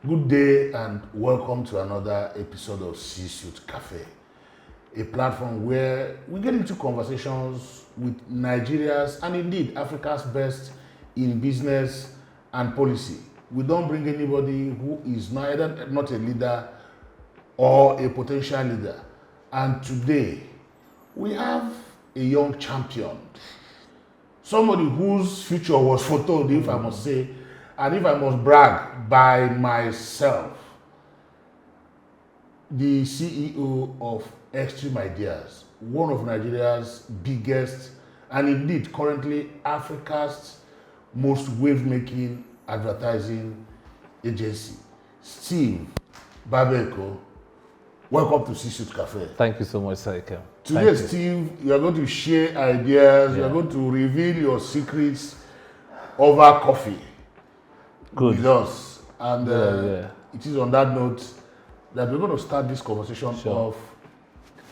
Good day and welcome to another episode of C-Suite Cafe, a platform where we get into conversations with Nigeria's and indeed Africa's best in business and policy. We don't bring anybody who is neither not a leader or a potential leader. And today we have a young champion, somebody whose future was foretold, if I must say, and if I must brag, by myself, the CEO of Extreme Ideas, one of Nigeria's biggest and indeed currently Africa's most wave-making advertising agency. Steve Babaeko, welcome to C-Suite Cafe. Thank you so much, Saikem. Today, Steve, you are going to share ideas, you are going to reveal your secrets over coffee. Good. With us. And it is on that note that we're going to start this conversation off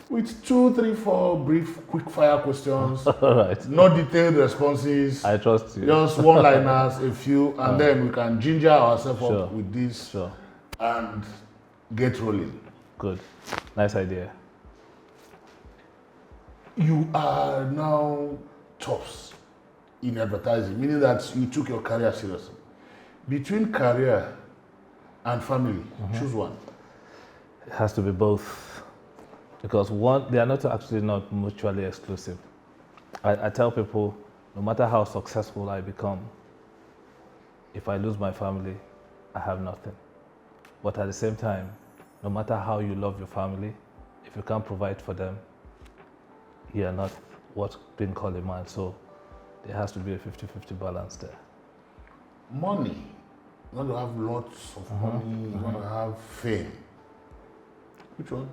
with 2, 3, 4 brief, quick fire questions. All right. No detailed responses. I trust you. Just one-liners, a few, and then we can ginger ourselves up with this and get rolling. Good. Nice idea. You are now tops in advertising, meaning that you took your career seriously. Between career and family, choose one. It has to be both, because one, they are not actually not mutually exclusive. I tell people, no matter how successful I become, if I lose my family, I have nothing. But at the same time, no matter how you love your family, if you can't provide for them, you are not what's being called a man. So there has to be a 50-50 balance there. Money. You want to have lots of money, you want to have fame. Which one?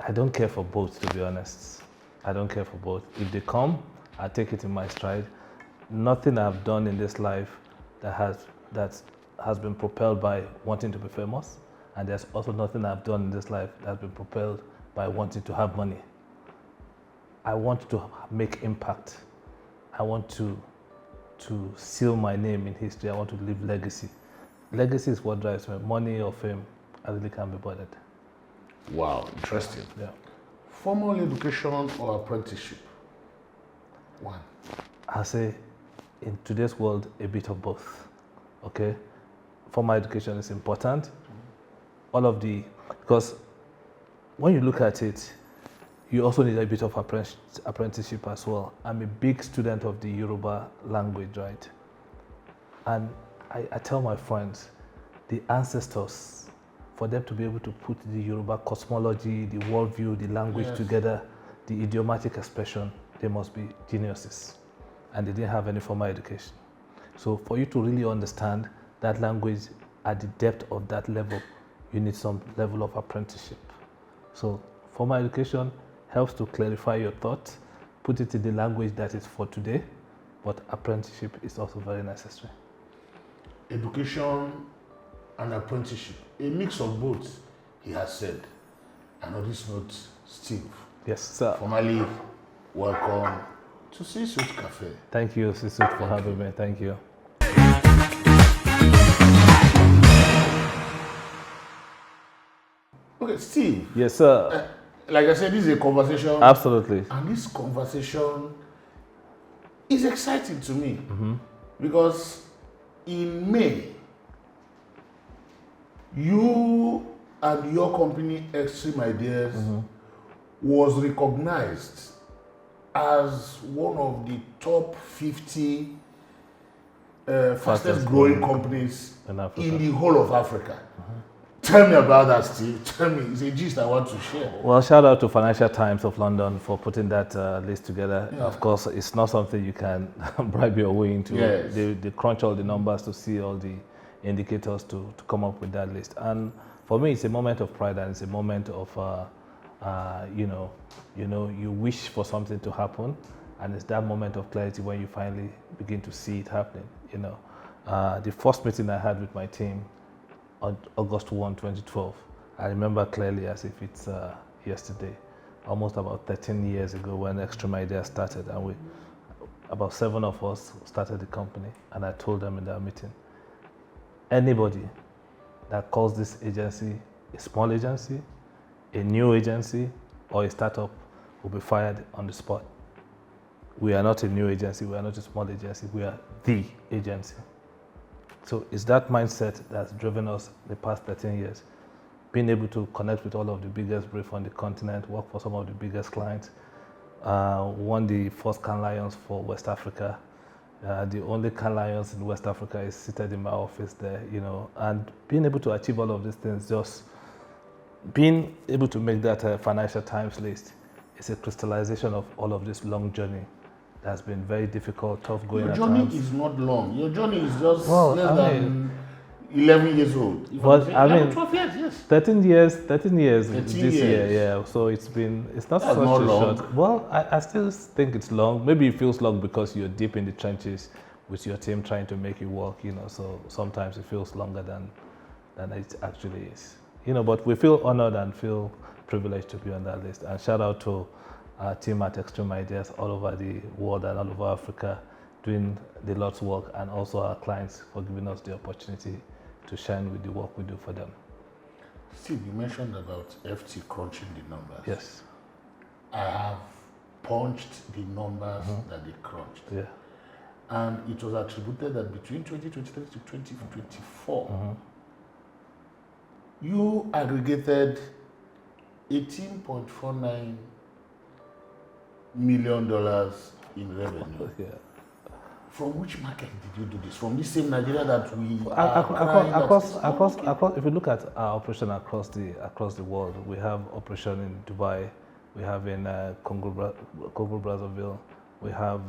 I don't care for both, to be honest. I don't care for both. If they come, I take it in my stride. Nothing I've done in this life that has been propelled by wanting to be famous, and there's also nothing I've done in this life that's been propelled by wanting to have money. I want to make impact. I want to seal my name in history. I want to leave legacy. Legacy is what drives me. Money or fame, I really can't be bothered. Wow, interesting. Yeah. Formal education or apprenticeship? One. I say, in today's world, a bit of both. Okay? Formal education is important. Because when you look at it, you also need a bit of apprenticeship as well. I'm a big student of the Yoruba language, right? And I tell my friends, the ancestors, for them to be able to put the Yoruba cosmology, the worldview, the language together, the idiomatic expression, they must be geniuses. And they didn't have any formal education. So for you to really understand that language at the depth of that level, you need some level of apprenticeship. So formal education helps to clarify your thought, put it in the language that is for today, but apprenticeship is also very necessary. Education and apprenticeship, a mix of both, he has said. And on this note, Steve. Yes, sir. Formally, welcome to C-Suite Cafe. Thank you, C-Suite, for having me. Thank you. Okay, Steve. Yes, sir. Like I said, this is a conversation. Absolutely. And this conversation is exciting to me because in May, you and your company, Extreme Ideas, was recognized as one of the top 50 fastest growing companies in the whole of Africa. Tell me about that, Steve. Tell me. It's a gist I want to share. Well, shout out to Financial Times of London for putting that list together. Yeah. Of course, it's not something you can bribe your way into. Yes. They crunch all the numbers to see all the indicators to come up with that list. And for me, it's a moment of pride and it's a moment of, you wish for something to happen. And it's that moment of clarity when you finally begin to see it happening. The first meeting I had with my team on August 1, 2012, I remember clearly as if it's yesterday, almost about 13 years ago when Extreme Ideas started, and about 7 of us started the company, and I told them in that meeting, anybody that calls this agency a small agency, a new agency, or a startup will be fired on the spot. We are not a new agency, we are not a small agency, we are the agency. So it's that mindset that's driven us the past 13 years. Being able to connect with all of the biggest briefs on the continent, work for some of the biggest clients, won the first Cannes Lions for West Africa. The only Cannes Lions in West Africa is seated in my office there, you know, and being able to achieve all of these things, just being able to make that Financial Times list is a crystallization of all of this long journey that's been very difficult, tough going Your at journey times. is not long. Your journey is just Well, less I than 11 years old. If But I'm saying, I 11, mean, 12 years, yes. 13 years 13 this year, years. yeah. So it's not That's such not a long. short. Well, I still think it's long. Maybe it feels long because you're deep in the trenches with your team trying to make it work, you know. So sometimes it feels longer than it actually is, you know. But we feel honored and feel privileged to be on that list. And shout out to our team at Extreme Ideas all over the world and all over Africa, doing the Lord's work, and also our clients for giving us the opportunity to shine with the work we do for them. Steve, you mentioned about FT crunching the numbers. Yes. I have punched the numbers that they crunched. Yeah. And it was attributed that between 2023 to 2024, you aggregated $18.49 million in revenue. Yeah. From which market did you do this? From this same Nigeria that we across. If you look at our operation across the world, we have operation in Dubai, we have in Congo Brazzaville, we have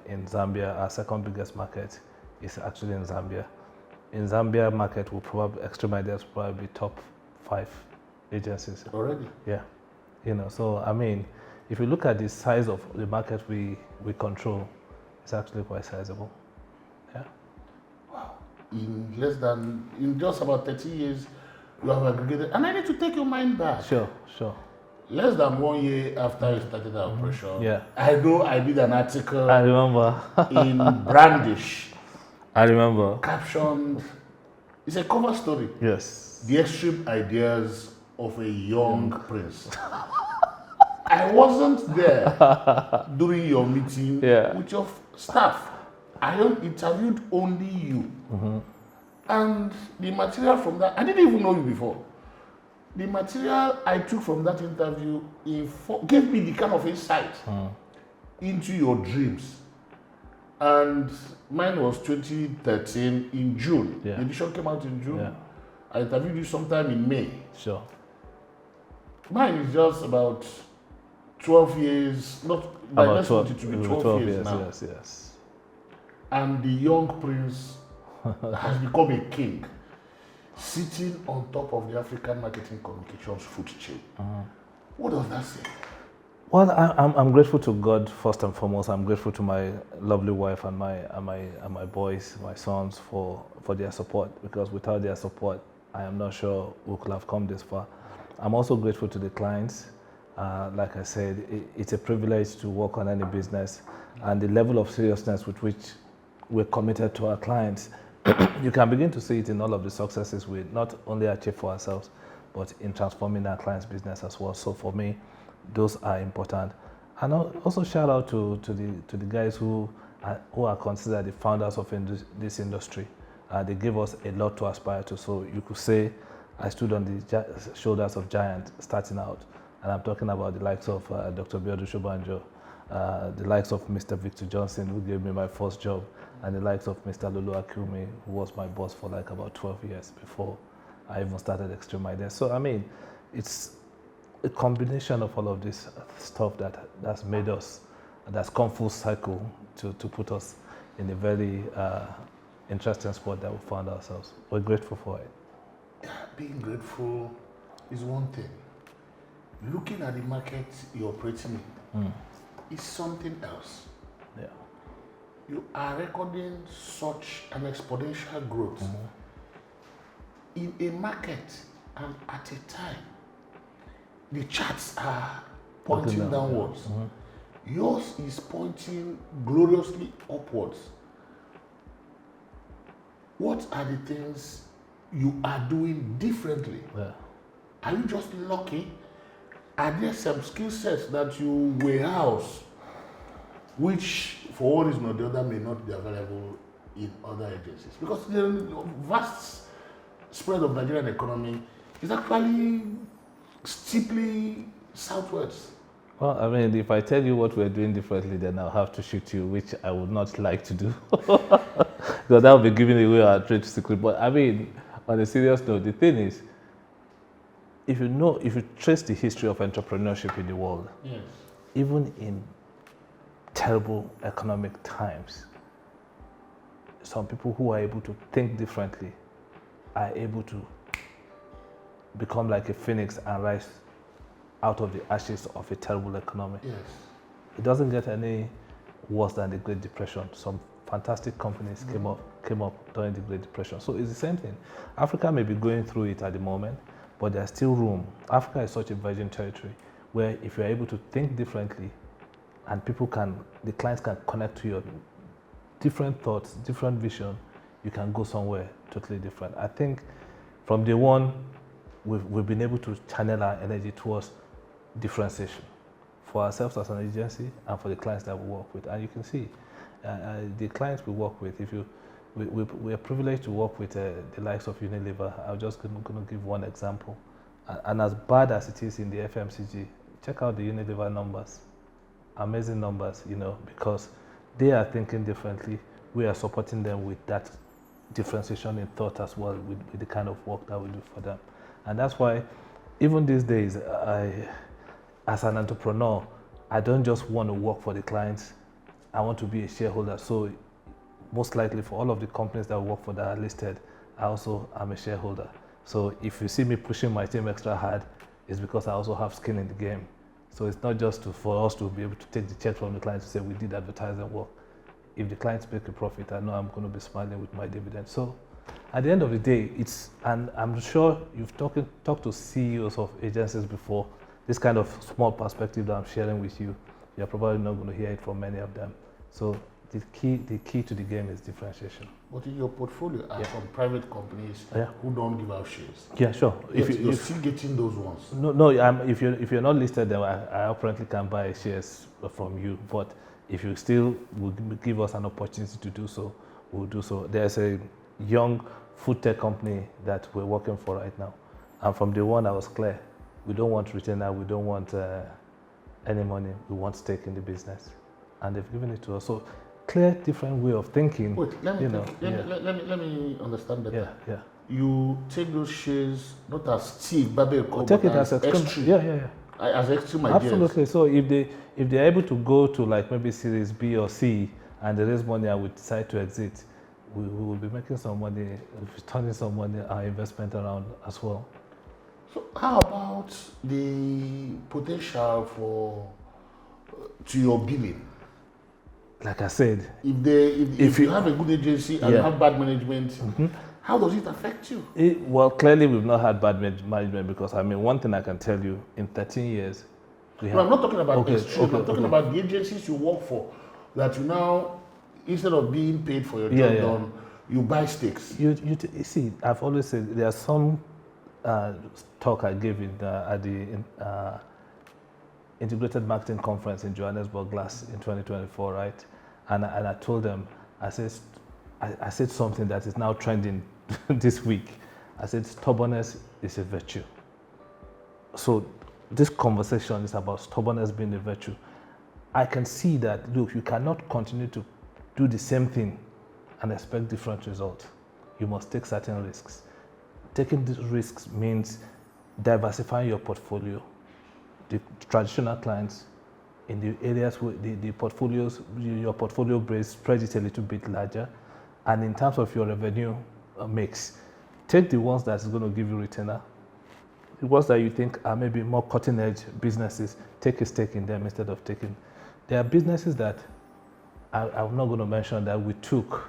in Zambia. Our second biggest market is actually in Zambia. In Zambia market, Extreme Ideas will probably be top 5 agencies already. Yeah, you know. So I mean, if you look at the size of the market we control, it's actually quite sizable. Yeah. Wow. In just about 30 years, you have aggregated. And I need to take your mind back. Sure. Less than 1 year after you started the operation, Yeah. I know I did an article I remember. in Brandish. I remember. Captioned, it's a cover story. Yes. The extreme ideas of a young prince. I wasn't there during your meeting with your staff. I interviewed only you. And the material from that, I didn't even know you before. The material I took from that interview gave me the kind of insight into your dreams. And mine was 2013 in June. Yeah. The edition came out in June. Yeah. I interviewed you sometime in May. Sure. Mine is just about 12 years, not by next month it will be 12 years now. Yes. And the young prince has become a king, sitting on top of the African marketing communications food chain. What does that say? Well, I'm grateful to God first and foremost. I'm grateful to my lovely wife and my boys, my sons for their support, because without their support, I am not sure we could have come this far. I'm also grateful to the clients. Like I said, it's a privilege to work on any business, and the level of seriousness with which we're committed to our clients, you can begin to see it in all of the successes we not only achieve for ourselves, but in transforming our clients' business as well. So for me, those are important. And also shout out to the guys who are considered the founders of this industry. They give us a lot to aspire to. So you could say I stood on the shoulders of giants starting out. And I'm talking about the likes of Dr. Biodu Shobanjo, the likes of Mr. Victor Johnson, who gave me my first job, and the likes of Mr. Lulu Akumi, who was my boss for like about 12 years before I even started Extreme Ideas. So I mean, it's a combination of all of this stuff that's made us, that's come full cycle to put us in a very interesting spot that we found ourselves. We're grateful for it. Being grateful is one thing. Looking at the market you're operating in is something else. Yeah. You are recording such an exponential growth in a market, and at a time the charts are pointing downwards. Yours is pointing gloriously upwards. What are the things you are doing differently? Yeah. Are you just lucky? Are there some skill sets that you warehouse, which for one reason or the other may not be available in other agencies? Because the vast spread of Nigerian economy is actually steeply southwards. Well, I mean, if I tell you what we're doing differently, then I'll have to shoot you, which I would not like to do. Because that would be giving away our trade secret. But I mean, on a serious note, the thing is, if you trace the history of entrepreneurship in the world, Yes. even in terrible economic times, some people who are able to think differently are able to become like a phoenix and rise out of the ashes of a terrible economy. Yes. It doesn't get any worse than the Great Depression. Some fantastic companies came up during the Great Depression. So it's the same thing. Africa may be going through it at the moment, but there's still room. Africa is such a virgin territory where if you're able to think differently and the clients can connect to your different thoughts, different vision, you can go somewhere totally different. I think from day one, we've been able to channel our energy towards differentiation for ourselves as an agency and for the clients that we work with. And you can see the clients we work with, we are privileged to work with the likes of Unilever. I'm just going to give one example. And as bad as it is in the FMCG, check out the Unilever numbers. Amazing numbers, because they are thinking differently. We are supporting them with that differentiation in thought as well, with the kind of work that we do for them. And that's why, even these days, as an entrepreneur, I don't just want to work for the clients. I want to be a shareholder. So most likely for all of the companies that I work for that are listed, I also am a shareholder. So if you see me pushing my team extra hard, it's because I also have skin in the game. So it's not just for us to be able to take the check from the client to say we did advertising work. If the clients make a profit, I know I'm going to be smiling with my dividend. So at the end of the day, and I'm sure you've talked to CEOs of agencies before, this kind of small perspective that I'm sharing with you, you're probably not going to hear it from many of them. So the key to the game is differentiation. But in your portfolio are some private companies who don't give out shares. Yeah, sure. You're still getting those ones. No. If you're not listed, then I apparently can buy shares from you. But if you still will give us an opportunity to do so, we'll do so. There's a young food tech company that we're working for right now, and from day one I was clear: we don't want retainer, we don't want any money, we want stake in the business, and they've given it to us. So clear, different way of thinking. Wait, let me understand better. Yeah. You take those shares not as Steve Babaeko, take but it as extreme. Yeah. As extreme ideas. Absolutely. So if they're able to go to like maybe Series B or C and they raise money and we decide to exit, we will be making some money, turning some money, our investment around as well. So how about the potential to your billing? Like I said, if you have a good agency and you have bad management, how does it affect you? Well, clearly we've not had bad management because, one thing I can tell you, in 13 years, I'm not talking about extreme. I'm talking about the agencies you work for, that you now, instead of being paid for your job done, you buy stakes. You see, I've always said there's some talk I gave at the Integrated Marketing Conference in Johannesburg in 2024, right? And I told them, I said something that is now trending this week. I said stubbornness is a virtue. So this conversation is about stubbornness being a virtue. I can see that, look, you cannot continue to do the same thing and expect different results. You must take certain risks. Taking these risks means diversifying your portfolio. The traditional clients in the areas where the portfolios, your portfolio base spread it a little bit larger. And in terms of your revenue mix, take the ones that's going to give you retainer. The ones that you think are maybe more cutting edge businesses, take a stake in them instead of taking. There are businesses that I'm not going to mention that we took.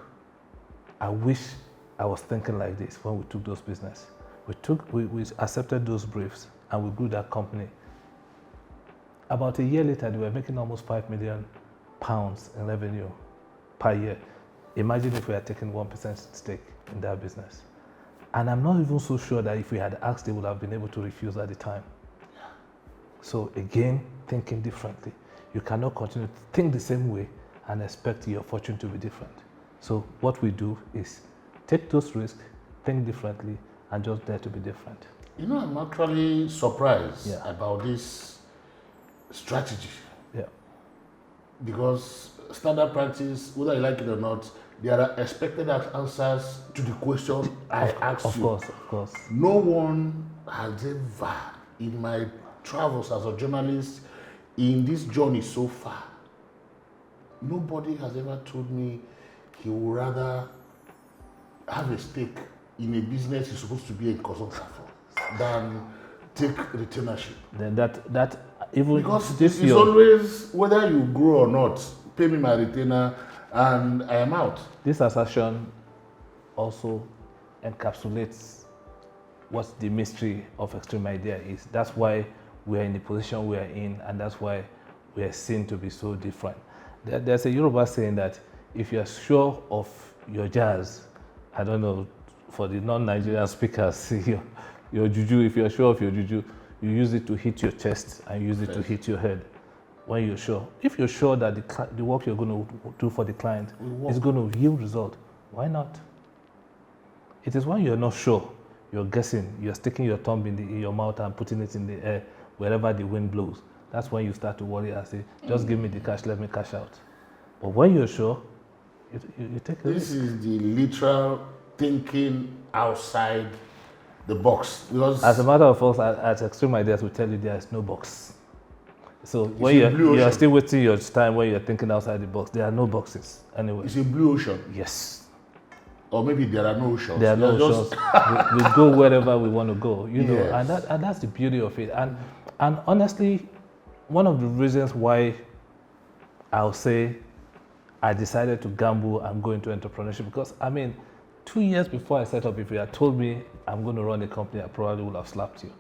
I wish I was thinking like this when we took those business. We accepted those briefs and we grew that company. About a year later, they were making almost £5 million in revenue per year. Imagine if we had taken 1% stake in that business. And I'm not even so sure that if we had asked, they would have been able to refuse at the time. So again, thinking differently. You cannot continue to think the same way and expect your fortune to be different. So what we do is take those risks, think differently, and just dare to be different. You know, I'm actually surprised Yeah. about this strategy. Yeah. Because standard practice, whether you like it or not, there are expected answers to the question I asked Of you. course, of course. No one has ever, in my travels as a journalist, in this journey so far, nobody has ever told me he would rather have a stake in a business he's supposed to be a consultant for than take retainership. Then that even Because this it's year, always whether you grow or not, pay me my retainer and I am out. this assertion also encapsulates what the mystery of extreme idea is. That's why we are in the position we are in, and that's why we are seen to be so different. There's a Yoruba saying that if you are sure of your jazz, I don't know, for the non-Nigerian speakers, your juju, if you're sure of your juju, you use it to hit your chest and use it to hit your head when you're sure. If you're sure that the work you're going to do for the client is going to yield result, why not? It is when you're not sure, you're guessing, you're sticking your thumb in your mouth and putting it in the air wherever the wind blows. That's when you start to worry and say, just give me the cash, let me cash out. But when you're sure, you take a risk. This is the literal thinking outside the box. Because As a matter of fact, at Extreme Ideas, we tell you there is no box. So when a blue you're ocean. still wasting your time when you're thinking outside the box, there are no boxes anyway. it's a blue ocean. Yes, Or maybe there are no oceans. there are no You're options. we go wherever we want to go, you know, Yes. and that's the beauty of it. And honestly, one of the reasons why I'll say I decided to gamble and go into entrepreneurship, because I mean, 2 years before I set up, if you had told me I'm going to run a company, I probably would have slapped you.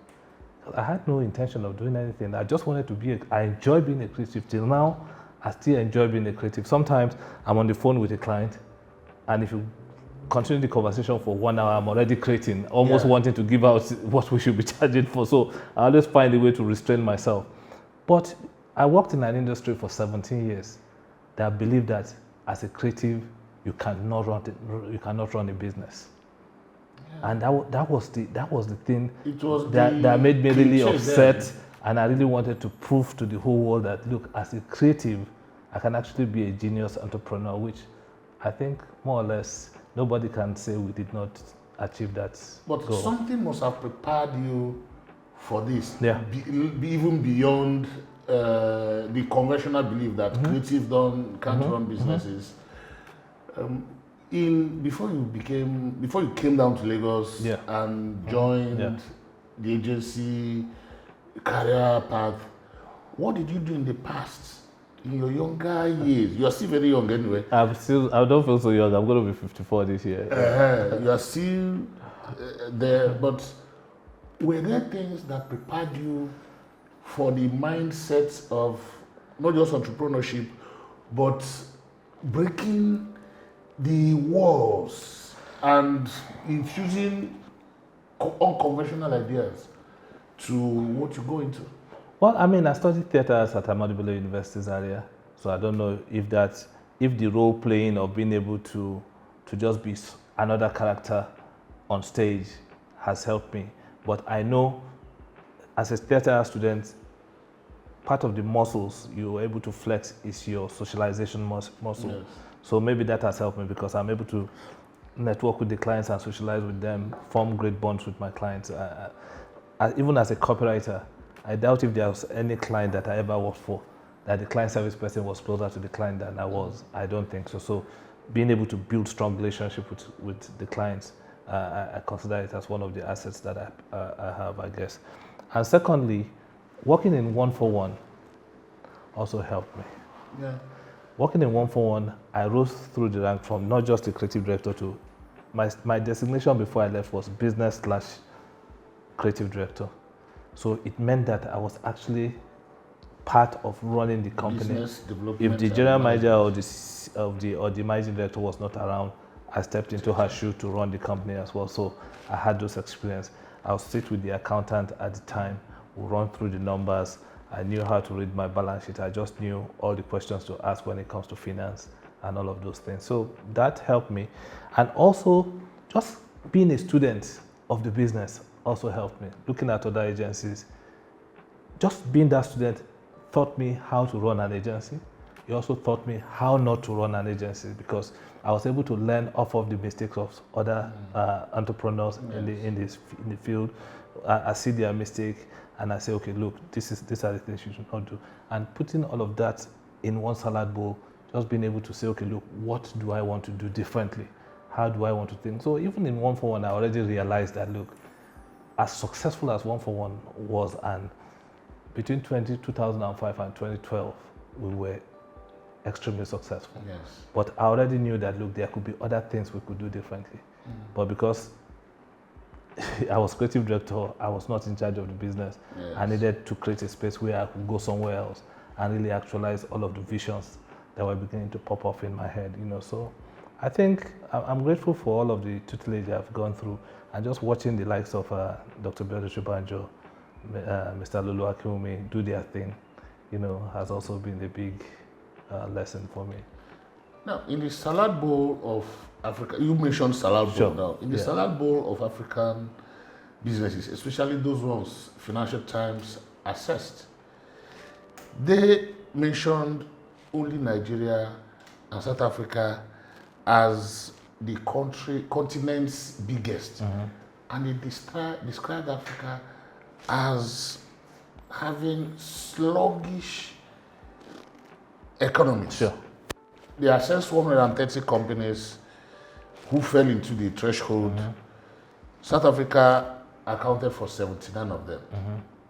I had no intention of doing anything. I just wanted to be, I enjoy being a creative. Till now, I still enjoy being a creative. Sometimes I'm on the phone with a client, and if you continue the conversation for 1 hour, I'm already creating, almost wanting to give out what we should be charging for. So I always find a way to restrain myself. But I worked in an industry for 17 years that believed that as a creative, you cannot run a business. And that was the thing It was that made me really cliche upset, then. and I really wanted to prove to the whole world that, look, as a creative, I can actually be a genius entrepreneur, which I think more or less nobody can say we did not achieve that But goal. something must have prepared you for this. Yeah. Even beyond the conventional belief that creative can't run businesses. Before you came down to Lagos and joined the agency career path, what did you do in the past? In your younger years, you are still very young anyway. I don't feel so young. I'm going to be 54 this year. You are still there, but were there things that prepared you for the mindset of not just entrepreneurship, but breaking the walls and infusing unconventional ideas to what you go into? Well, I mean, I studied theatre at Ahmadu Bello University's area, so I don't know if the role playing or being able to just be another character on stage has helped me. But I know, as a theatre student, part of the muscles you're able to flex is your socialization muscle. Yes. So maybe that has helped me, because I'm able to network with the clients and socialize with them, form great bonds with my clients. Even as a copywriter, I doubt if there was any client that I ever worked for that the client service person was closer to the client than I was. I don't think so. So being able to build strong relationship with the clients, I consider it as one of the assets that I have, I guess. And secondly, working in 141 also helped me. Yeah. Working in 141, I rose through the rank from not just a creative director to my designation before I left was business/creative director. So it meant that I was actually part of running the company. Business development. If the general manager or the managing director was not around, I stepped into her shoe to run the company as well. So I had those experience. I'll sit with the accountant at the time, we'll run through the numbers. I knew how to read my balance sheet. I just knew all the questions to ask when it comes to finance and all of those things. So that helped me. And also just being a student of the business also helped me. Looking at other agencies, just being that student taught me how to run an agency. It also taught me how not to run an agency, because I was able to learn off of the mistakes of other entrepreneurs in the field. I see their mistake and I say, okay, look, these are the things you should not do. And putting all of that in one salad bowl, just being able to say, okay, look, what do I want to do differently? How do I want to think? So even in 141, I already realized that, look, as successful as 141 was, and between 2005 and 2012, we were extremely successful. Yes. But I already knew that, look, there could be other things we could do differently. But because I was creative director, I was not in charge of the business. Yes. I needed to create a space where I could go somewhere else and really actualize all of the visions that were beginning to pop off in my head, So I think I'm grateful for all of the tutelage I've gone through, and just watching the likes of Dr. Beatrice Banjo, Mr. Lulu Akiwumi do their thing, has also been a big lesson for me. Now, in the salad bowl of Africa, you mentioned salad bowl Sure. now. In the salad bowl of African businesses, especially those ones Financial Times assessed, they mentioned only Nigeria and South Africa as the continent's biggest. And they described Africa as having sluggish economies. Sure. They assessed 130 companies who fell into the threshold. South Africa accounted for 79 of them,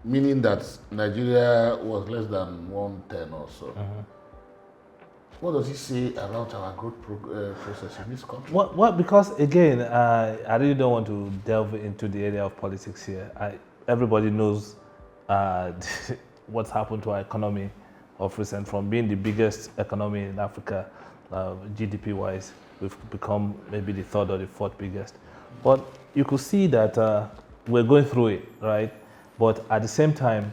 meaning that Nigeria was less than 110 or so. What does it say about our growth process in this country? Well, because again, I really don't want to delve into the area of politics here. Everybody knows what's happened to our economy of recent. From being the biggest economy in Africa, GDP-wise, we've become maybe the third or the fourth biggest. But you could see that we're going through it, right? But at the same time,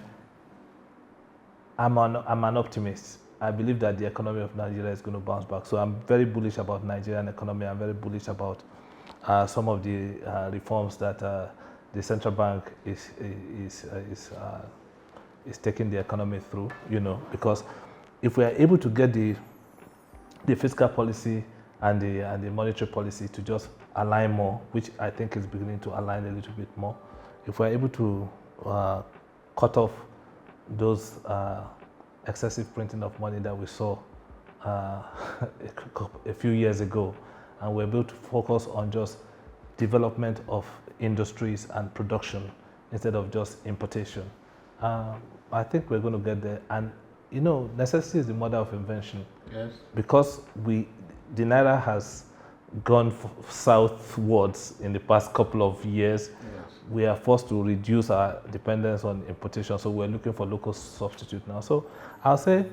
I'm an optimist. I believe that the economy of Nigeria is going to bounce back. So I'm very bullish about Nigerian economy. I'm very bullish about some of the reforms that the central bank is taking the economy through. Because if we are able to get the fiscal policy and the monetary policy to just align more, which I think is beginning to align a little bit more, if we're able to cut off those excessive printing of money that we saw a few years ago, and we're able to focus on just development of industries and production instead of just importation, I think we're going to get there. And necessity is the mother of invention. Yes. Because the Naira has gone southwards in the past couple of years, we are forced to reduce our dependence on importation. So we're looking for local substitute now. So I'll say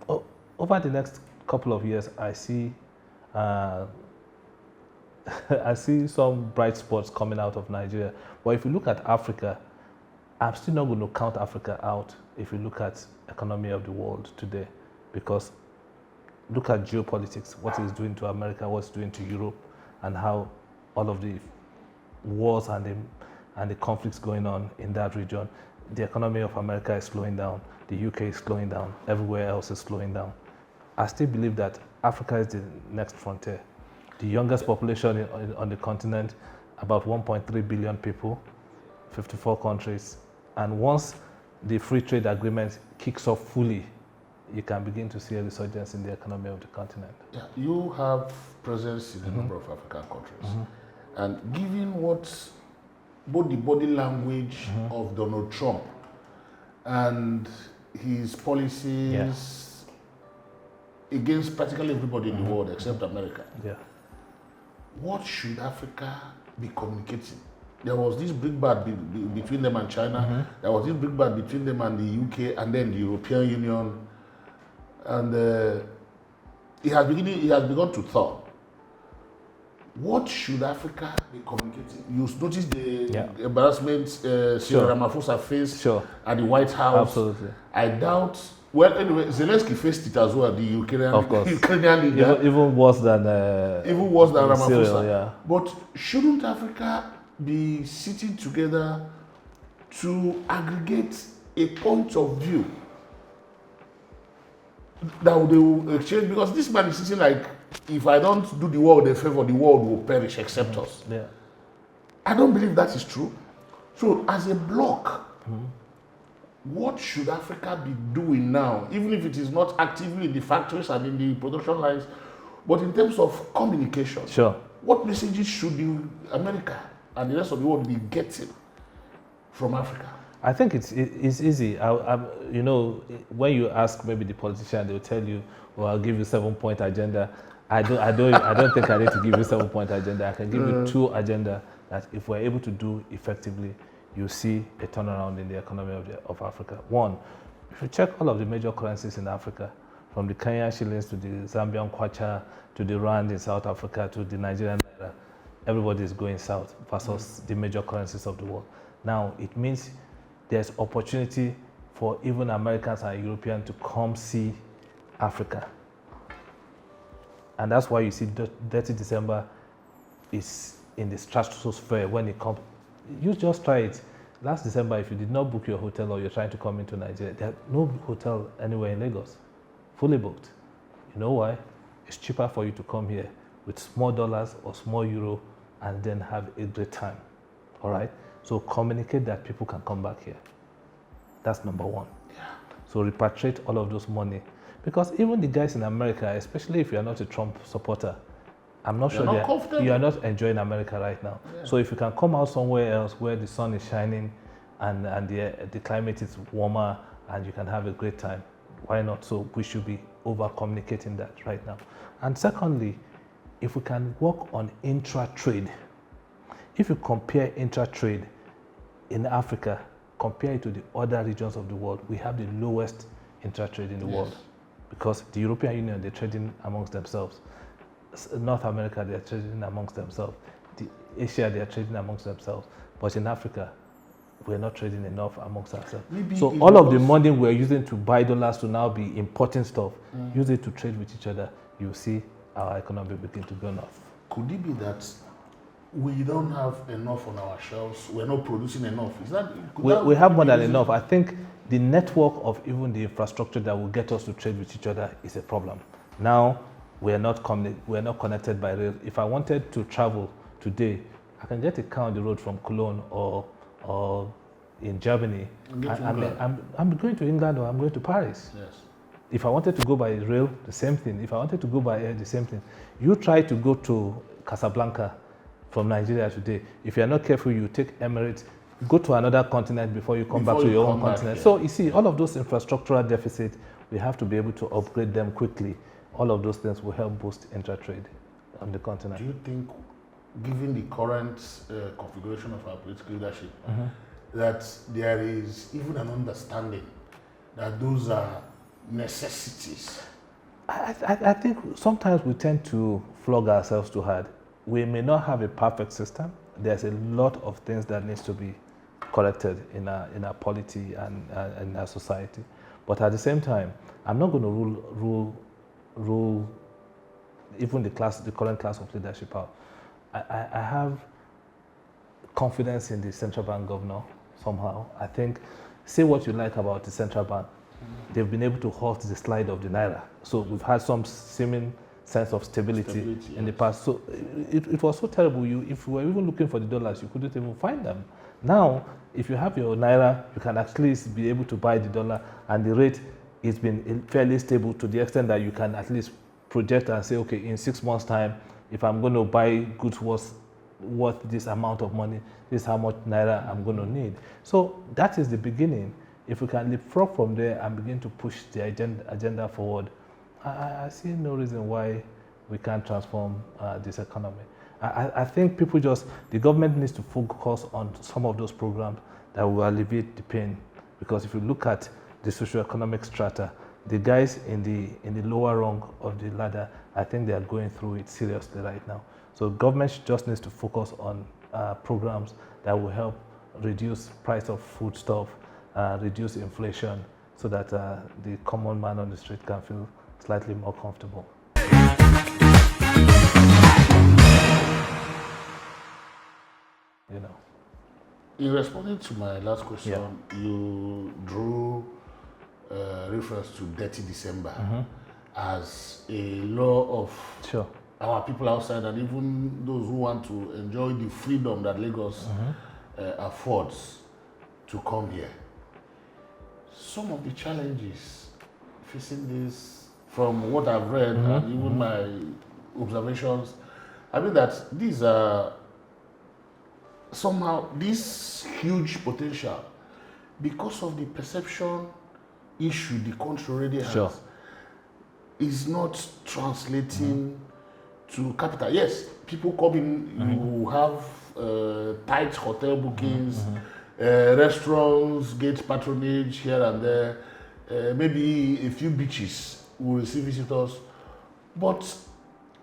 over the next couple of years, I see I see some bright spots coming out of Nigeria. But if you look at Africa, I'm still not going to count Africa out if you look at economy of the world today, because look at geopolitics, what it's doing to America, what's doing to Europe, and how all of the wars and the conflicts going on in that region. The economy of America is slowing down, the UK is slowing down, everywhere else is slowing down. I still believe that Africa is the next frontier. The youngest population on the continent, about 1.3 billion people, 54 countries. And once the free trade agreement kicks off fully, you can begin to see a resurgence in the economy of the continent. Yeah, you have presence in a number of African countries. And given what both the body language of Donald Trump and his policies against practically everybody in the world except America, what should Africa be communicating? There was this big bad between them and China. There was this big bad between them and the UK, and then the European Union. And it has begun to thaw. what should Africa be communicating? You notice the Yeah. embarrassment Cyril Ramaphosa faced at the White House. Absolutely. I doubt. Well, anyway, Zelensky faced it as well. The Ukrainian, Of course. Ukrainian leader, Even worse than Ramaphosa. Cyril, yeah. But shouldn't Africa be sitting together to aggregate a point of view that they will exchange? Because this man is sitting like, if I don't do the world a favor, the world will perish except us. Yeah. I don't believe that is true. So as a bloc, what should Africa be doing now, even if it is not actively in the factories and in the production lines, but in terms of communication? Sure. What messages should America and the rest of the world be getting from Africa? I think it's easy. You know, when you ask maybe the politician, they'll tell you, "Well, I'll give you 7-point agenda." I don't think I need to give you 7-point agenda. I can give you 2 agenda that if we're able to do effectively, you see a turnaround in the economy of Africa. One, if you check all of the major currencies in Africa, from the Kenyan shillings to the Zambian kwacha to the rand in South Africa to the Nigerian naira, everybody is going south versus the major currencies of the world. Now, it means there's opportunity for even Americans and Europeans to come see Africa. And that's why you see Dirty December is in the stratosphere when it comes. You just try it. Last December, if you did not book your hotel or you're trying to come into Nigeria, there's no hotel anywhere in Lagos, fully booked. You know why? It's cheaper for you to come here with small dollars or small euro and then have a great time. All right? So communicate that people can come back here. That's number one. Yeah. So repatriate all of those money. Because even the guys in America, especially if you are not a Trump supporter, I'm not sure you are not enjoying America right now. Yeah. So if you can come out somewhere else where the sun is shining and the climate is warmer and you can have a great time, why not? So we should be over communicating that right now. And secondly, if we can work on intra-trade, if you compare intra-trade in Africa, compare it to the other regions of the world, we have the lowest intra-trade in the world. Because the European Union, they're trading amongst themselves. North America, they're trading amongst themselves. Asia, they're trading amongst themselves. But in Africa, we're not trading enough amongst ourselves. So all of the money we're using to buy dollars to now be importing stuff, use it to trade with each other, you'll see our economy begin to go north. Could it be that we don't have enough on our shelves? We're not producing enough. We have more than enough. I think the network of even the infrastructure that will get us to trade with each other is a problem. Now, we're not connected by rail. If I wanted to travel today, I can get a car on the road from Cologne or in Germany. I'm going to England or I'm going to Paris. Yes. If I wanted to go by rail, the same thing. If I wanted to go by air, the same thing. You try to go to Casablanca from Nigeria today. If you're not careful, you take Emirates, go to another continent before you come back to your own continent. So you see, all of those infrastructural deficits, we have to be able to upgrade them quickly. All of those things will help boost intra-trade on the continent. Do you think, given the current configuration of our political leadership, that there is even an understanding that those are necessities? I think sometimes we tend to flog ourselves too hard. We may not have a perfect system. There's a lot of things that needs to be corrected in our polity and in our society. But at the same time, I'm not going to rule even the current class of leadership out. I have confidence in the central bank governor somehow. I think, say what you like about the central bank, they've been able to halt the slide of the naira. So we've had some seeming sense of stability in the past. So it was so terrible. If you were even looking for the dollars, you couldn't even find them. Now, if you have your naira, you can actually be able to buy the dollar, and the rate has been fairly stable to the extent that you can at least project and say, okay, in 6 months' time, if I'm going to buy goods worth this amount of money, this is how much naira I'm going to need. So that is the beginning. If we can leapfrog from there and begin to push the agenda forward, I see no reason why we can't transform this economy. I think the government needs to focus on some of those programs that will alleviate the pain. Because if you look at the socioeconomic strata, the guys in the lower rung of the ladder, I think they are going through it seriously right now. So government just needs to focus on programs that will help reduce price of foodstuff, reduce inflation, so that the common man on the street can feel slightly more comfortable. You know. In responding to my last question, you drew reference to Dirty December as a law of our people outside, and even those who want to enjoy the freedom that Lagos affords to come here. Some of the challenges facing this, from what I've read and even my observations, I mean that these are somehow this huge potential, because of the perception issue the country already has, is not translating to capital. Yes, people come in, you have tight hotel bookings, restaurants, gate patronage here and there, maybe a few beaches will receive visitors, but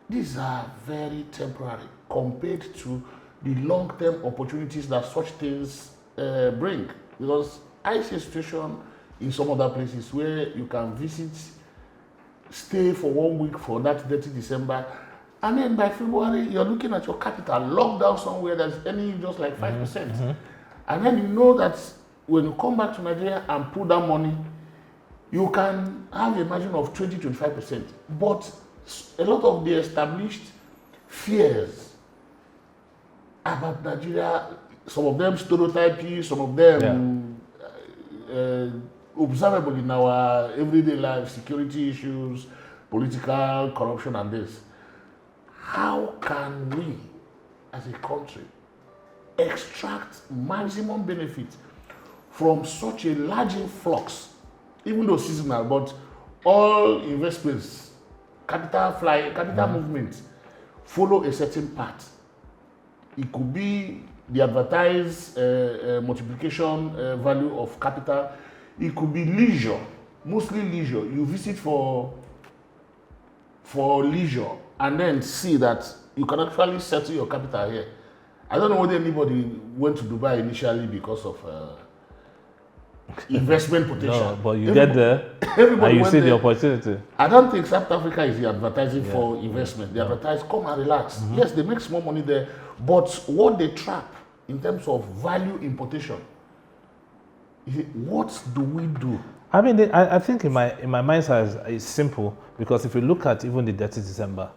these are very temporary compared to the long-term opportunities that such things bring. Because I see a situation in some other places where you can visit, stay for 1 week for that Dirty December, and then by February you're looking at your capital locked down somewhere that's earning just like 5%. And then you know that when you come back to Nigeria and put that money, you can have a margin of 20-25%. But a lot of the established fears about Nigeria, some of them stereotypy, some of them observable in our everyday life, security issues, political corruption and this. How can we, as a country, extract maximum benefit from such a large influx, even though seasonal, but all investments, capital movements follow a certain path? It could be the advertised multiplication value of capital. It could be leisure, mostly leisure. You visit for leisure and then see that you can actually settle your capital here. I don't know whether anybody went to Dubai initially because of investment potential. No, but you get there and you see the opportunity. I don't think South Africa is advertising for investment. They advertise, come and relax. Yes, they make small money there, but what they trap in terms of value importation, what do we do? I mean, I think in my mind it's simple, because if you look at even the Dirty December,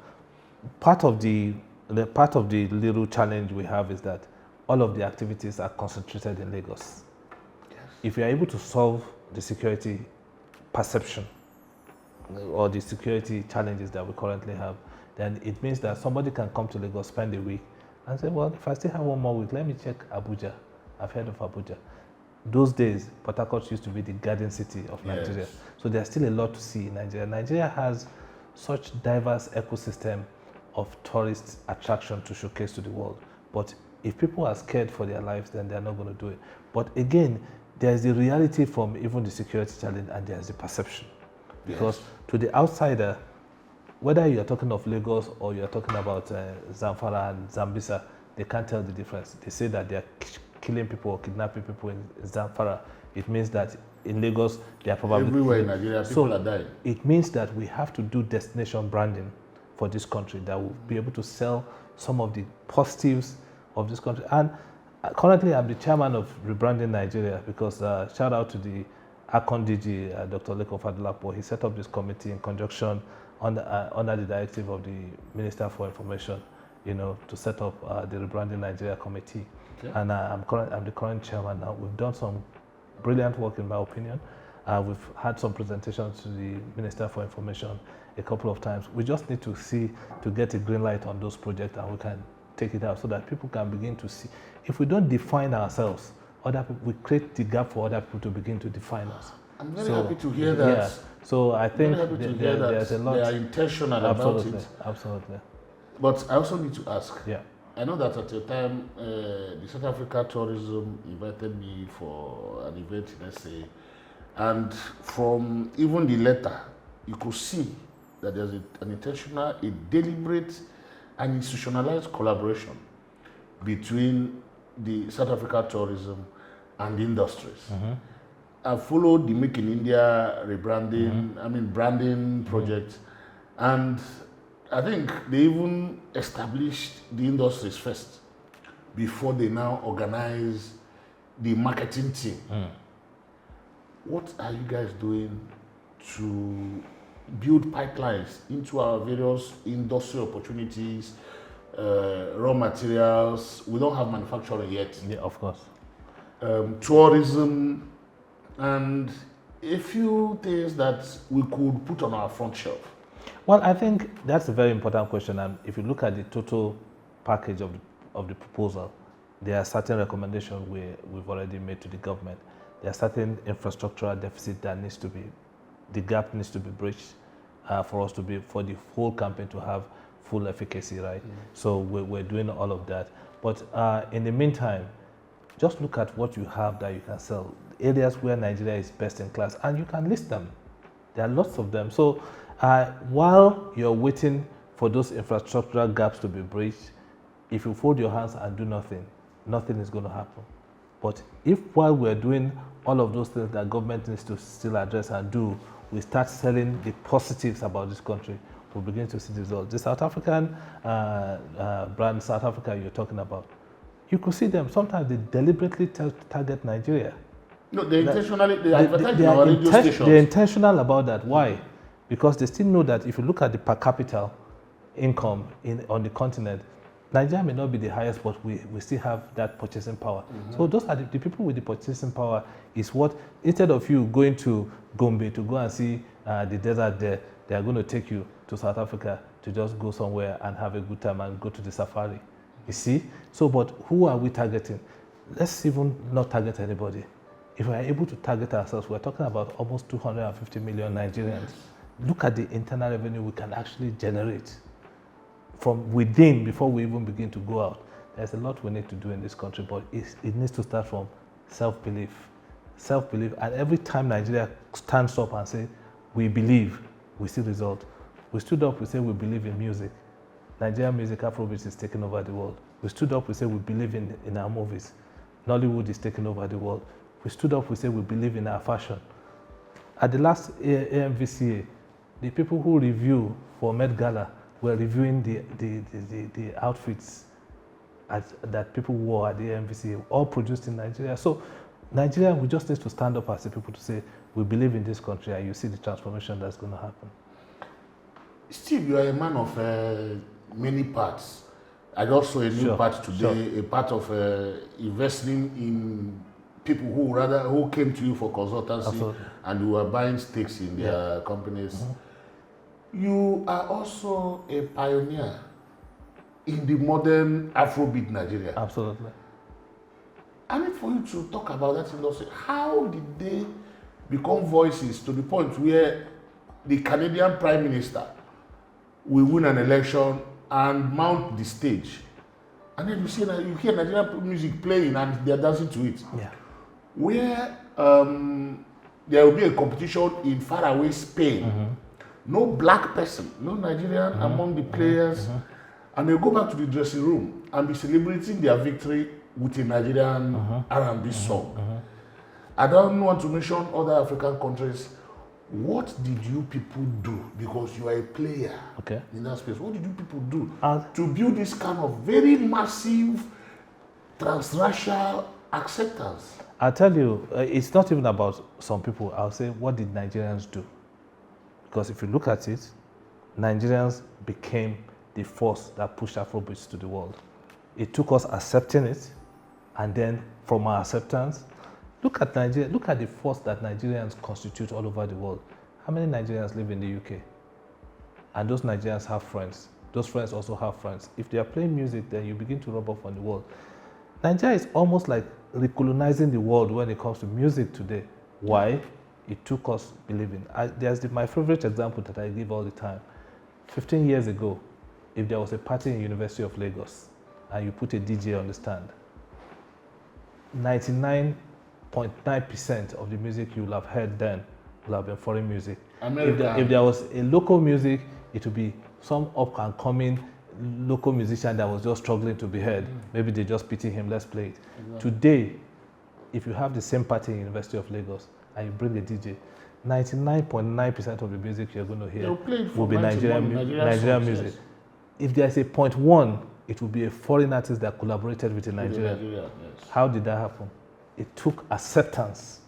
part of the little challenge we have is that all of the activities are concentrated in Lagos. Yes. If you are able to solve the security perception or the security challenges that we currently have, then it means that somebody can come to Lagos, spend a week, and say, well, if I still have 1 more week, let me check Abuja. I've heard of Abuja. Those days, Port Harcourt used to be the garden city of Nigeria. Yes. So there's still a lot to see in Nigeria. Nigeria has such diverse ecosystem of tourist attraction to showcase to the world. But if people are scared for their lives, then they're not going to do it. But again, there's the reality from even the security challenge, and there's the perception. Because to the outsider, whether you're talking of Lagos or you're talking about Zamfara and Zambisa, they can't tell the difference. They say that they're killing people or kidnapping people in Zamfara. It means that in Lagos, they are probably everywhere in Nigeria, people are dying. It means that we have to do destination branding for this country that will be able to sell some of the positives of this country. And currently, I'm the chairman of Rebranding Nigeria, because shout out to the Akon DG, Dr. Leko Fadulapo. He set up this committee in conjunction under the directive of the Minister for Information, to set up the Rebranding Nigeria Committee. Okay. And I'm the current chairman now. We've done some brilliant work, in my opinion. We've had some presentations to the Minister for Information a couple of times. We just need to get a green light on those projects, and we can take it out so that people can begin to see. If we don't define ourselves, other people, we create the gap for other people to begin to define us. I'm very happy to hear that. Yeah. So I think there's a lot. They are intentional about it. Absolutely. But I also need to ask. Yeah. I know that at a time, the South Africa Tourism invited me for an event in SA, and from even the letter, you could see that there's an intentional, a deliberate an institutionalized collaboration between the South Africa tourism and the industries. I followed the Make in India rebranding, branding project, and I think they even established the industries first before they now organize the marketing team. What are you guys doing to build pipelines into our various industrial opportunities, raw materials? We don't have manufacturing yet. Yeah, of course. Tourism, and a few things that we could put on our front shelf. Well, I think that's a very important question. And if you look at the total package of the proposal, there are certain recommendations we've already made to the government. There are certain infrastructural deficit that the gap needs to be bridged for the whole campaign to have full efficacy, right? So we're doing all of that. But in the meantime, just look at what you have that you can sell. Areas where Nigeria is best in class, and you can list them. There are lots of them. So while you're waiting for those infrastructural gaps to be bridged, if you fold your hands and do nothing, nothing is going to happen. But if while we're doing all of those things that government needs to still address and do, we start selling the positives about this country, we'll begin to see the results. The South African brand, South Africa you're talking about, you could see them. Sometimes they deliberately target Nigeria. No, they advertise in our radio stations. They're intentional about that. Why? Because they still know that if you look at the per capita income on the continent, Nigeria may not be the highest, but we still have that purchasing power. So those are the people with the purchasing power is what, instead of you going to Gombe to go and see the desert there, they are going to take you to South Africa to just go somewhere and have a good time and go to the safari. You see? So, but who are we targeting? Let's even not target anybody. If we are able to target ourselves, we're talking about almost 250 million Nigerians. Look at the internal revenue we can actually generate from within before we even begin to go out. There's a lot we need to do in this country, but it needs to start from self-belief. Self-belief, and every time Nigeria stands up and says, we believe, we see result. We stood up, we say we believe in music. Nigerian music, Afrobeat is taking over the world. We stood up, we say we believe in our movies. Nollywood is taking over the world. We stood up, we say we believe in our fashion. At the last AMVCA, the people who review for Met Gala were reviewing the outfits that people wore at the AMVCA, all produced in Nigeria. So Nigeria, we just need to stand up as a people to say, we believe in this country, and you see the transformation that's going to happen. Steve, you are a man of many parts. I just saw a new part today, a part of investing in people who came to you for consultancy. Absolutely. And who are buying stakes in their companies. You are also a pioneer in the modern Afrobeat Nigeria. Absolutely. I need for you to talk about that industry. How did they become voices to the point where the Canadian Prime Minister will win an election and mount the stage, and then you hear Nigerian music playing and they're dancing to it? Yeah. Where there will be a competition in faraway Spain. No black person, no Nigerian among the players, and they'll go back to the dressing room and be celebrating their victory with a Nigerian R&B song. I don't want to mention other African countries. What did you people do? Because you are a player in that space. What did you people do to build this kind of very massive transracial acceptance? I'll tell you, it's not even about some people. I'll say, what did Nigerians do? Because if you look at it, Nigerians became the force that pushed Afrobeats to the world. It took us accepting it, and then from our acceptance, look at Nigeria, look at the force that Nigerians constitute all over the world. How many Nigerians live in the UK? And those Nigerians have friends. Those friends also have friends. If they are playing music, then you begin to rub off on the world. Nigeria is almost like recolonizing the world when it comes to music today. Why? It took us believing. There's my favorite example that I give all the time. 15 years ago, if there was a party in University of Lagos and you put a DJ on the stand, 99.9% of the music you will have heard then will have been foreign music. If there was a local music, it would be some up and coming local musician that was just struggling to be heard. Maybe they just pity him, let's play it. Exactly. Today, if you have the same party in University of Lagos and you bring a DJ, 99.9% of the music you're going to hear They'll play it will from be Nigerian music. yes. If there's a 0.1, it will be a foreign artist that collaborated with a With Nigerian. Nigeria, yes. How did that happen? It took acceptance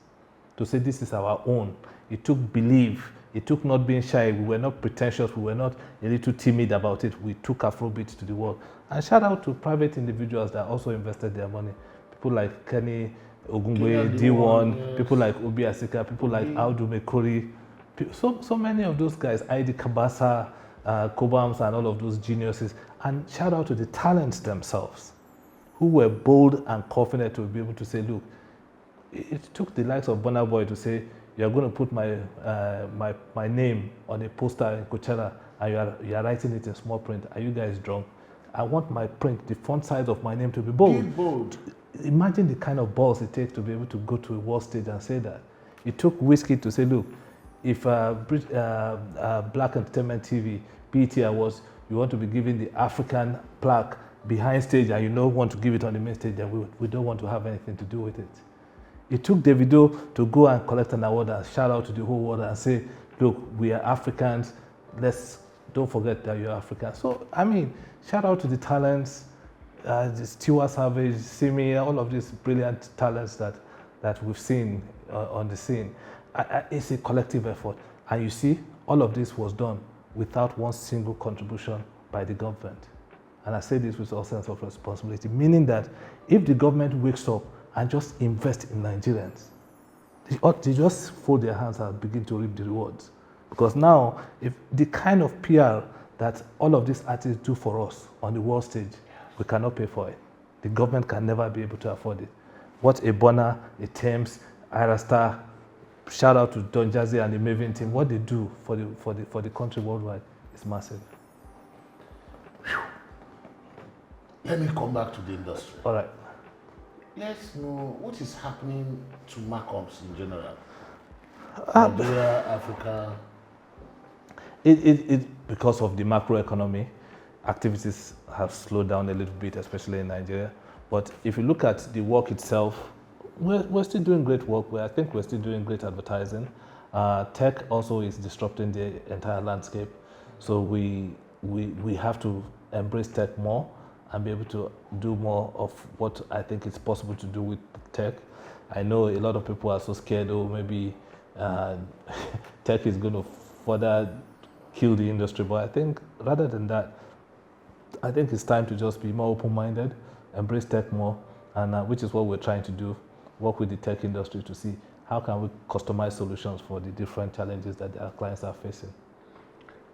to say this is our own. It took belief. It took not being shy. We were not pretentious. We were not a little timid about it. We took Afrobeat to the world. And shout out to private individuals that also invested their money. People like Kenny Ogungwe, D1, yes. people like Obi Asika, people like Audu Mekori. So many of those guys, Aidi Kabasa, Kobams, and all of those geniuses. And shout out to the talents themselves, who were bold and confident to be able to say, look, it took the likes of Burna Boy to say, you're going to put my name on a poster in Coachella and you're writing it in small print. Are you guys drunk? I want my print, the font size of my name to be bold. Be bold. Imagine the kind of balls it takes to be able to go to a world stage and say that. It took Whiskey to say, look, if Black Entertainment TV, BET Awards, you want to be giving the African plaque behind stage and you don't want to give it on the main stage, then we don't want to have anything to do with it. It took Davido to go and collect an award and shout out to the whole world and say, look, we are Africans, don't forget that you're African. So, I mean, shout out to the talents, Stewart Savage, Simi, all of these brilliant talents that we've seen on the scene. It's a collective effort. And you see, all of this was done without one single contribution by the government. And I say this with all sense of responsibility, meaning that if the government wakes up and just invest in Nigerians, they just fold their hands and begin to reap the rewards. Because now, if the kind of PR that all of these artists do for us on the world stage, we cannot pay for it. The government can never be able to afford it. What a Bonner, a Thames, Ira Star, shout out to Don Jazzy and the Maven team, what they do for the country worldwide is massive. Let me come back to the industry. All right. Let's know what is happening to markups in general. Nigeria, Africa. Because of the macroeconomy, activities have slowed down a little bit, especially in Nigeria. But if you look at the work itself, we're still doing great work. I think we're still doing great advertising. Tech also is disrupting the entire landscape. So we have to embrace tech more and be able to do more of what I think is possible to do with tech. I know a lot of people are so scared, maybe tech is going to further kill the industry. But I think rather than that, I think it's time to just be more open-minded, embrace tech more, and which is what we're trying to do, work with the tech industry to see how can we customize solutions for the different challenges that our clients are facing.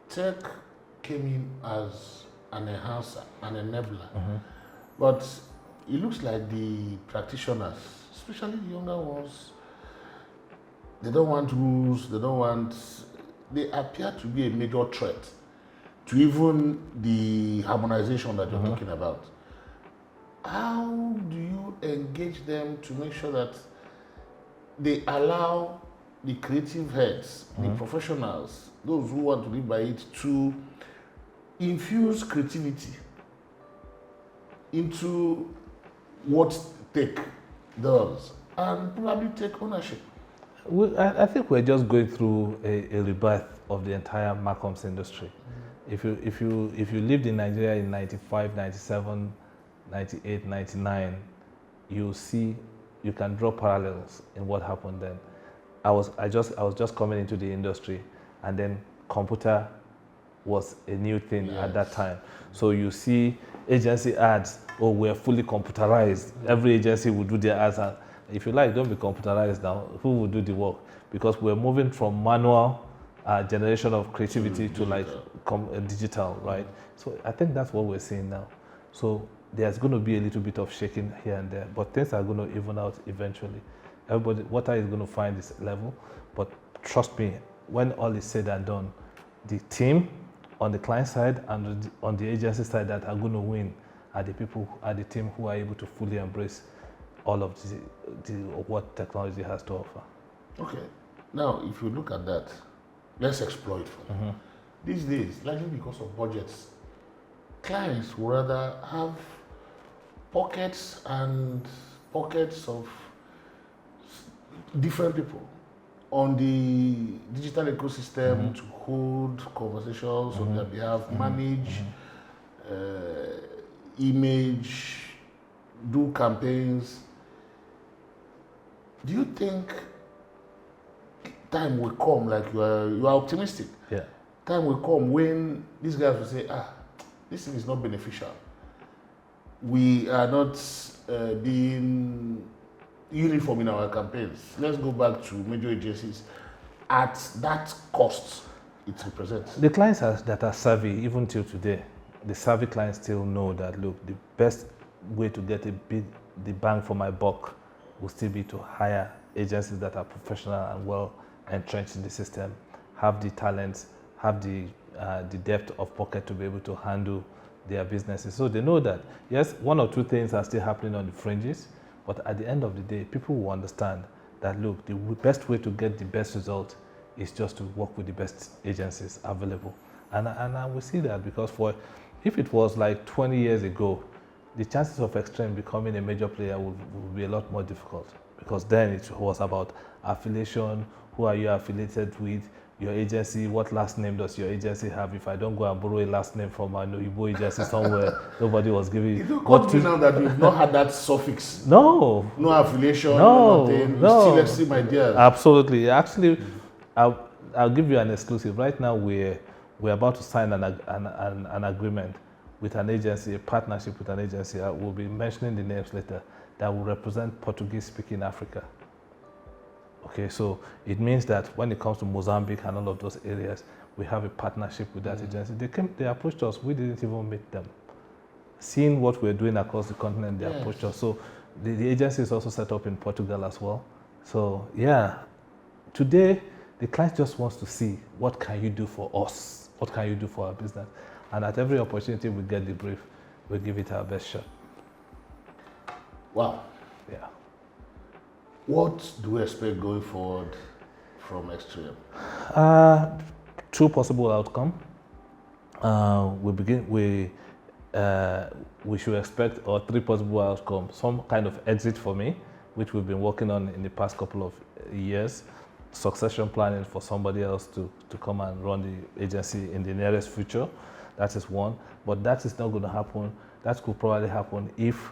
Tech came in as an enhancer, an enabler, but it looks like the practitioners, especially the younger ones, they don't want rules, they appear to be a major threat to even the harmonization that you're talking about. How do you engage them to make sure that they allow the creative heads, the professionals, those who want to live by it, to infuse creativity into what tech does and probably take ownership? I think we're just going through a rebirth of the entire marcoms industry. If you lived in Nigeria in 95, 97, 98, 99, you can draw parallels in what happened then. I was just coming into the industry, and then computer was a new thing at that time. So you see agency ads, we're fully computerized. Every agency will do their ads. And if you like, don't be computerized now. Who will do the work? Because we're moving from manual generation of creativity to like digital, right? So I think that's what we're seeing now. So there's going to be a little bit of shaking here and there, but things are going to even out eventually. Water is going to find this level, but trust me, when all is said and done, the team on the client side and on the agency side that are going to win are the team who are able to fully embrace all of what technology has to offer. Okay. Now, if you look at that, let's explore it further. These days, largely because of budgets, clients would rather have pockets and pockets of different people on the digital ecosystem to hold conversations on their behalf, manage image, do campaigns. Do you think time will come, like you are optimistic? Yeah. Time will come when these guys will say, this thing is not beneficial. We are not being uniform in our campaigns. Let's go back to major agencies at that cost it represents. The clients that are savvy, even till today, the savvy clients still know that, look, the best way to get the bang for my buck will still be to hire agencies that are professional and well entrenched in the system, have the talents, have the depth of pocket to be able to handle their businesses. So they know that, yes, one or two things are still happening on the fringes, but at the end of the day, people will understand that, look, the best way to get the best result is just to work with the best agencies available. And I will see that, because if it was like 20 years ago, the chances of Extreme becoming a major player would be a lot more difficult, because then it was about affiliation, who are you affiliated with, your agency, what last name does your agency have? If I don't go and borrow a last name from an Igbo agency somewhere, nobody was giving It occurred to me now that you've not had that suffix. No. No affiliation, No, nothing. no. Still extreme ideas. Absolutely. Actually, I'll give you an exclusive. Right now, we're about to sign an agreement with an agency, a partnership with an agency. I will be mentioning the names later, that will represent Portuguese-speaking Africa. Okay, so it means that when it comes to Mozambique and all of those areas, we have a partnership with that agency. They approached us. We didn't even meet them. Seeing what we're doing across the continent, they approached us. So the agency is also set up in Portugal as well. So yeah, today the client just wants to see, what can you do for us? What can you do for our business? And at every opportunity we get the brief, we give it our best shot. Wow. Yeah. What do we expect going forward from Extreme? Two possible outcomes. We should expect, or three possible outcomes: some kind of exit for me, which we've been working on in the past couple of years, succession planning for somebody else to come and run the agency in the nearest future. That is one, but that is not going to happen. That could probably happen if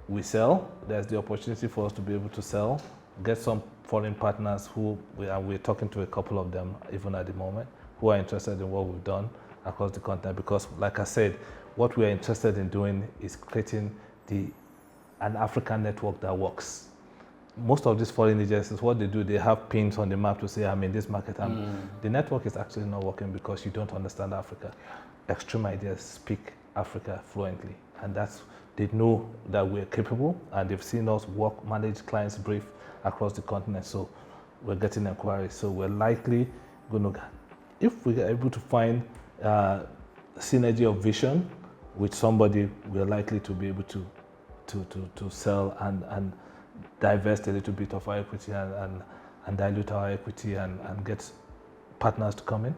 we sell. There's the opportunity for us to be able to sell, get some foreign partners who we're talking to a couple of them even at the moment, who are interested in what we've done across the continent. Because, like I said, what we are interested in doing is creating an African network that works. Most of these foreign agencies, what they do, they have pins on the map to say, I'm in this market. The network is actually not working because you don't understand Africa. Extreme Ideas speak Africa fluently, and they know that we're capable, and they've seen us manage clients' brief across the continent. So we're getting inquiries. So we're likely going to, if we are able to find synergy of vision with somebody, we're likely to be able to sell and divest a little bit of our equity and dilute our equity and get partners to come in.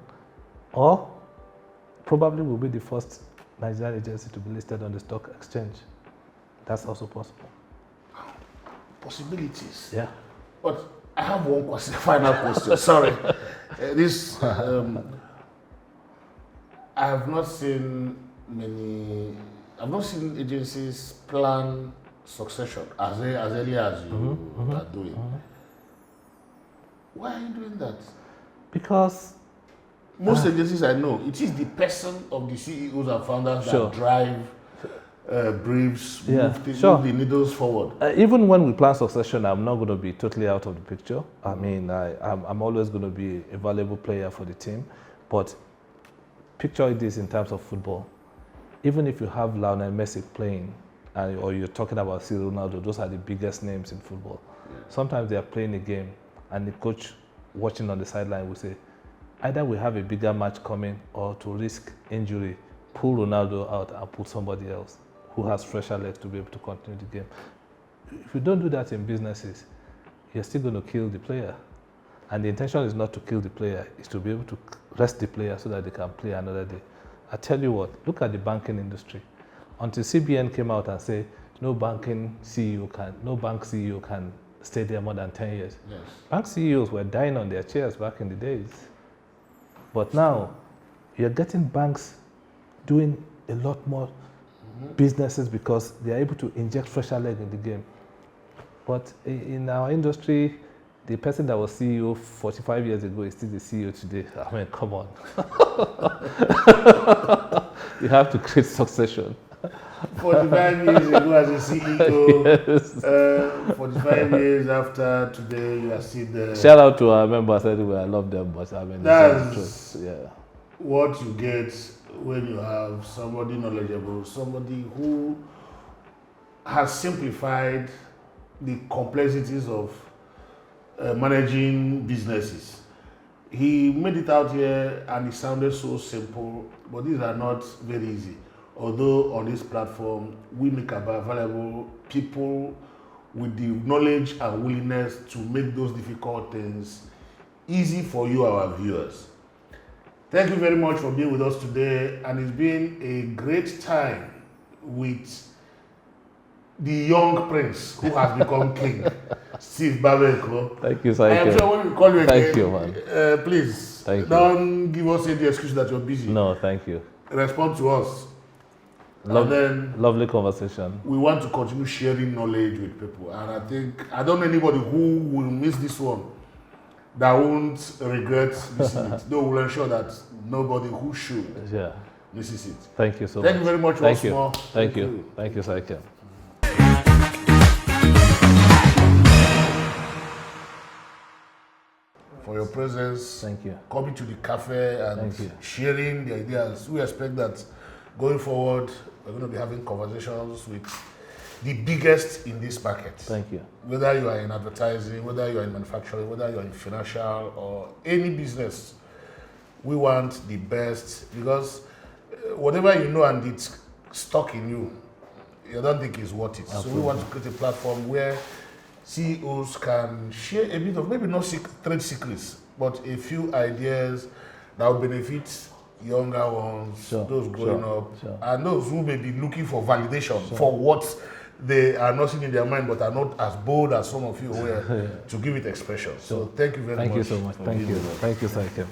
Or probably we'll be the first Nigerian agency to be listed on the stock exchange. That's also possible. Possibilities. Yeah. But I have one question, final question. Sorry. I have not seen agencies plan succession as early as you are doing. Why are you doing that? Because most agencies I know, it is the person of the CEOs and founders that drive briefs, move the needles forward. Even when we plan succession, I'm not going to be totally out of the picture. I mean, I'm always going to be a valuable player for the team. But picture this in terms of football. Even if you have Lionel Messi playing, or you're talking about Cristiano Ronaldo, those are the biggest names in football. Yeah. Sometimes they are playing a game, and the coach watching on the sideline will say, either we have a bigger match coming, or to risk injury, pull Ronaldo out and put somebody else who has fresher legs to be able to continue the game. If you don't do that in businesses, you're still going to kill the player. And the intention is not to kill the player, it's to be able to rest the player so that they can play another day. I tell you what, look at the banking industry. Until CBN came out and said, no bank CEO can stay there more than 10 years. Yes. Bank CEOs were dying on their chairs back in the days. But now, you're getting banks doing a lot more businesses because they are able to inject fresher leg in the game. But in our industry, the person that was CEO 45 years ago is still the CEO today. I mean, come on. You have to create succession. 45 years ago as a CEO, Yes. 45 years after today, you are still there. Shout out to our members anyway. I love them, but I mean, That's it's the truth. Yeah. what you get when you have somebody knowledgeable, somebody who has simplified the complexities of managing businesses. He made it out here and it sounded so simple, but these are not very easy. Although on this platform, we make available people with the knowledge and willingness to make those difficult things easy for you, our viewers. Thank you very much for being with us today, and it's been a great time with the young prince who has become king, Steve Babaeko. Thank you, I am Saike. sure when we call you again, Thank you, man. Please Thank you. don't give us any excuse that you're busy. No, thank you. Respond to us. And then Lovely conversation. we want to continue sharing knowledge with people. And I don't know anybody who will miss this one that won't regret missing it. Though we'll ensure that nobody who should misses it. Thank you so Thank much. you very much Thank once you. more. Thank you. Thank you, Saike. For your presence. Thank you. Coming to the cafe and Thank you. sharing the ideas. We expect that going forward, we're going to be having conversations with the biggest in this market. Thank you. Whether you are in advertising, whether you are in manufacturing, whether you are in financial or any business, we want the best, because whatever you know and it's stuck in you, you don't think it's worth it. Absolutely. So we want to create a platform where CEOs can share a bit of, maybe not trade secrets, but a few ideas that will benefit younger ones, those growing up, and those who may be looking for validation for what they are not seeing in their mind, but are not as bold as some of you were to give it expression. So thank you very much. Thank you so much. Thank you. Thank you, Saike.